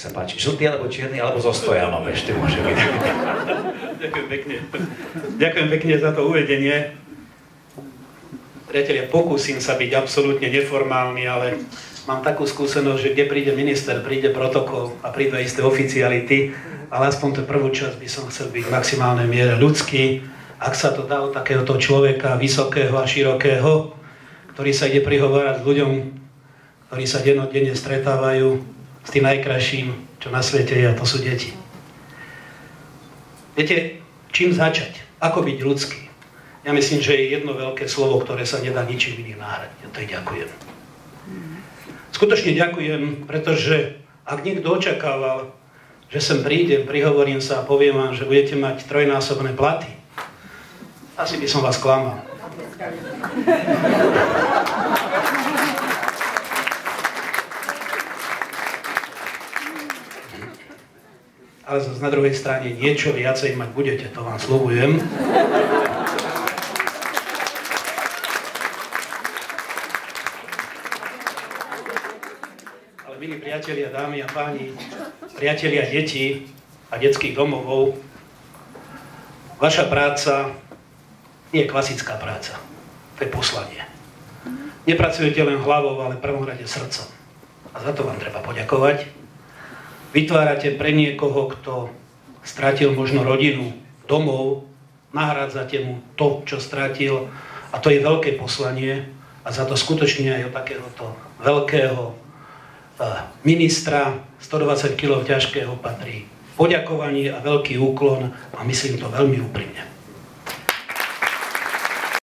sa páči. Žltý alebo čierny, alebo so stojanom ešte môže byť. Ďakujem pekne. Ďakujem pekne za to uvedenie. Priatelia, pokúsim sa byť absolútne neformálny, ale mám takú skúsenosť, že kde príde minister, príde protokol a prídu isté oficiality, ale aspoň tú prvú časť by som chcel byť v maximálnej miere ľudský. Ak sa to dá od takéhoto človeka vysokého a širokého, ktorý sa ide prihovárať s ľuďom, ktorí sa dennodenne stretávajú s tým najkrajším, čo na svete je, a to sú deti. Viete, čím začať? Ako byť ľudský? Ja myslím, že je jedno veľké slovo, ktoré sa nedá ničím iným nahradiť. A to je ďakujem. Skutočne ďakujem, pretože ak niekto očakával, že sem prídem, prihovorím sa a poviem vám, že budete mať trojnásobné platy, asi by som vás klamal. Ale zase na druhej strane niečo viacej mať budete, to vám sľubujem. Ale milí priatelia, dámy a páni, priatelia detí a detských domovov, vaša práca nie je klasická práca, to je poslanie. Nepracujete len hlavou, ale v prvom rade srdcom. A za to vám treba poďakovať. Vytvárate pre niekoho, kto stratil možno rodinu, domov, nahrádzate mu to, čo stratil, a to je veľké poslanie, a za to skutočne aj od takéhoto veľkého ministra 120 kg ťažkého patrí poďakovanie a veľký úklon, a myslím to veľmi úprimne.